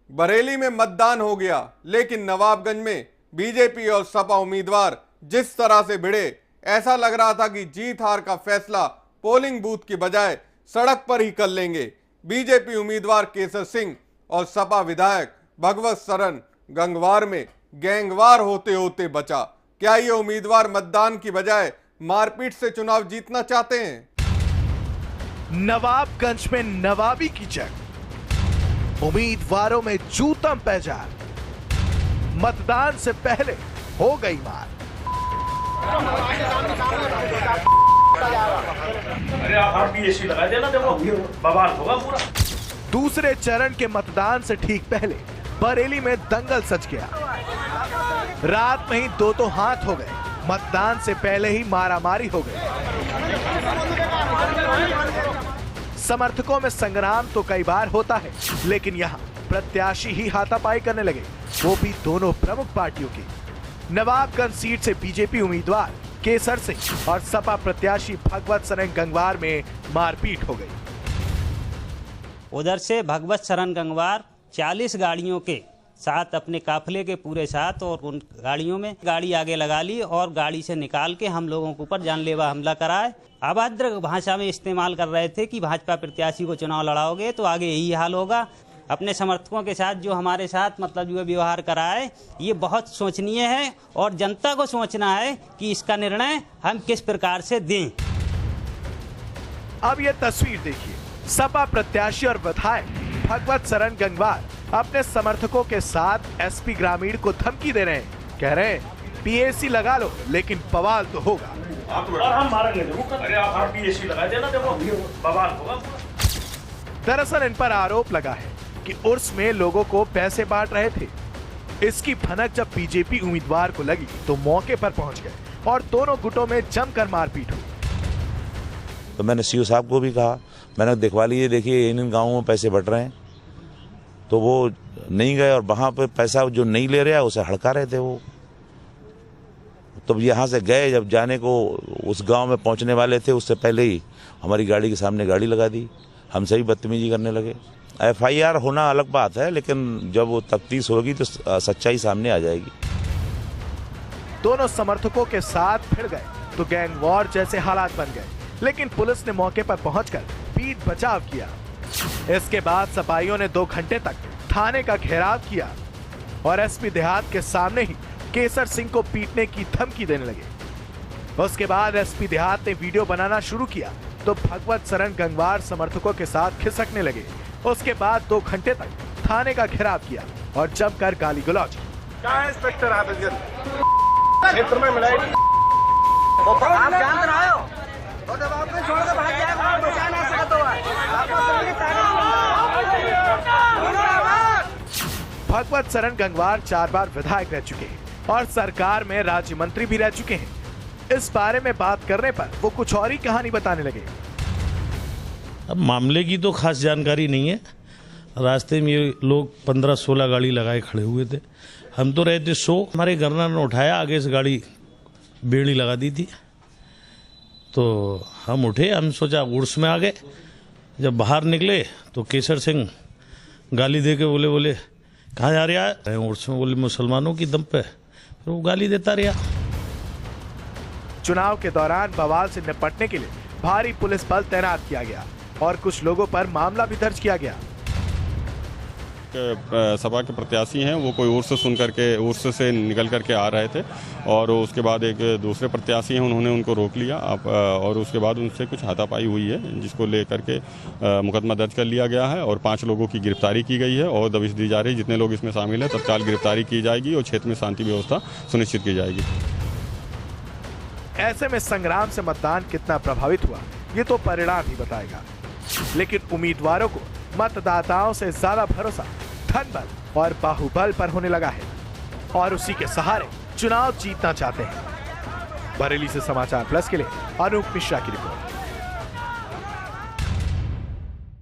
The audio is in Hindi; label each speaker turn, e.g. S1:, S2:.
S1: बरेली में मतदान हो गया, लेकिन नवाबगंज में बीजेपी और सपा उम्मीदवार जिस तरह से भिड़े, ऐसा लग रहा था कि जीत हार का फैसला पोलिंग बूथ की बजाय सड़क पर ही कर लेंगे। बीजेपी उम्मीदवार केसर सिंह और सपा विधायक भगवत शरण गंगवार में गैंगवार होते होते बचा। क्या ये उम्मीदवार मतदान की बजाय मारपीट से चुनाव जीतना चाहते हैं?
S2: नवाबगंज में नवाबी की जंग, उम्मीदवारों में जूतम पैजार, मतदान से पहले हो गई मार।
S3: अरे आप भी एसी लगा देना, देखो बवाल होगा पूरा।
S2: दूसरे चरण के मतदान से ठीक पहले बरेली में दंगल सच गया। रात में ही दो हाथ हो गए, मतदान से पहले ही मारामारी हो गई। समर्थकों में संग्राम तो कई बार होता है, लेकिन यहाँ प्रत्याशी ही हाथापाई करने लगे, वो भी दोनों प्रमुख पार्टियों की। नवाबगंज सीट से बीजेपी उम्मीदवार केसर सिंह और सपा प्रत्याशी भगवत शरण गंगवार में मारपीट हो गई।
S4: उधर से भगवत शरण गंगवार 40 गाड़ियों के साथ, अपने काफिले के पूरे साथ, और उन गाड़ियों में गाड़ी आगे लगा ली और गाड़ी से निकाल के हम लोगों के ऊपर जानलेवा हमला कराए। अभद्र भाषा में इस्तेमाल कर रहे थे कि भाजपा प्रत्याशी को चुनाव लड़ाओगे तो आगे यही हाल होगा। अपने समर्थकों के साथ जो हमारे साथ मतलब जो व्यवहार करा है, ये बहुत सोचनीय है और जनता को सोचना है कि इसका निर्णय हम किस प्रकार से दें।
S2: अब ये तस्वीर देखिए, सपा प्रत्याशी और विधायक भगवत शरण गंगवार अपने समर्थकों के साथ एसपी ग्रामीण को धमकी दे रहे हैं। कह रहे हैं पीएसी लगा लो, लेकिन बवाल तो होगा।
S3: और हम मारेंगे। अरे आप भी एसी लगा देना, देखो बवाल होगा।
S2: दरअसल इन पर आरोप लगा है कि उर्स में लोगों को पैसे बांट रहे थे। इसकी भनक जब बीजेपी उम्मीदवार को लगी तो मौके पर पहुंच गए और दोनों गुटों में जमकर मारपीट हुई।
S5: तो मैंने सीओ साहब को भी कहा, मैंने दिखवा लिए, देखिए इन गाँवों में पैसे बट रहे हैं। तो वो नहीं गए और वहाँ पर पैसा जो नहीं ले रहा उसे हड़का रहे थे वो। तब यहाँ से गए, जब जाने को उस गांव में पहुँचने वाले थे, उससे पहले ही हमारी गाड़ी के सामने गाड़ी लगा दी, हमसे ही बदतमीजी करने लगे। एफआईआर होना अलग बात है, लेकिन जब वो तफ्तीश होगी तो सच्चाई सामने आ जाएगी।
S2: दोनों समर्थकों के साथ भिड़ गए तो गैंग वॉर जैसे हालात बन गए, लेकिन पुलिस ने मौके पर पहुंचकर पीट बचाव किया। इसके बाद सपाइयों ने 2 घंटे तक थाने का घेराव किया और एसपी देहात के सामने ही केसर सिंह को पीटने की धमकी देने लगे। उसके बाद एसपी देहात ने वीडियो बनाना शुरू किया तो भगवत शरण गंगवार समर्थकों के साथ खिसकने लगे। उसके बाद 2 घंटे तक थाने का घेराव किया और जमकर गाली गलौज।
S6: इंस्पेक्टर क्षेत्र में मिलाई आप जान रहे हो, और जब आपने छोड़ के भाग जाए आप बचा नहीं सकते हो।
S2: भगवत शरण गंगवार 4 बार विधायक रह चुके हैं और सरकार में राज्य मंत्री भी रह चुके हैं। इस बारे में बात करने पर वो कुछ और ही कहानी बताने लगे।
S7: अब मामले की तो खास जानकारी नहीं है। रास्ते में ये लोग 15-16 गाड़ी लगाए खड़े हुए थे। हम तो रहते 100, हमारे गवर्नर ने उठाया, आगे से गाड़ी बेड़ी लगा दी थी। तो हम उठे, हम सोचा उर्स में आ गए। जब बाहर निकले तो केसर सिंह गाली दे के बोले कहाँ जा रहा है? उर्स में। बोले मुसलमानों की दम पे। फिर वो गाली देता रहा।
S2: चुनाव के दौरान बवाल से निपटने के लिए भारी पुलिस बल तैनात किया गया और कुछ लोगों पर मामला भी दर्ज किया गया।
S8: सपा के प्रत्याशी हैं, वो कोई उर्स से निकल करके आ रहे थे और उसके बाद एक दूसरे प्रत्याशी हैं, उन्होंने उनको रोक लिया और उसके बाद उनसे कुछ हाथापाई हुई है, जिसको लेकर के मुकदमा दर्ज कर लिया गया है और 5 लोगों की गिरफ्तारी की गई है और दबिश दी जा रही है। जितने लोग इसमें शामिल हैं तत्काल गिरफ्तारी की जाएगी और क्षेत्र में शांति व्यवस्था सुनिश्चित की जाएगी।
S2: ऐसे में संग्राम से मतदान कितना प्रभावित हुआ, ये तो परिणाम ही बताएगा। लेकिन उम्मीदवारों को मतदाताओं से ज्यादा भरोसा धन बल और बाहुबल पर होने लगा है और उसी के सहारे चुनाव जीतना चाहते हैं। बरेली से समाचार प्लस के लिए अनूप मिश्रा की रिपोर्ट।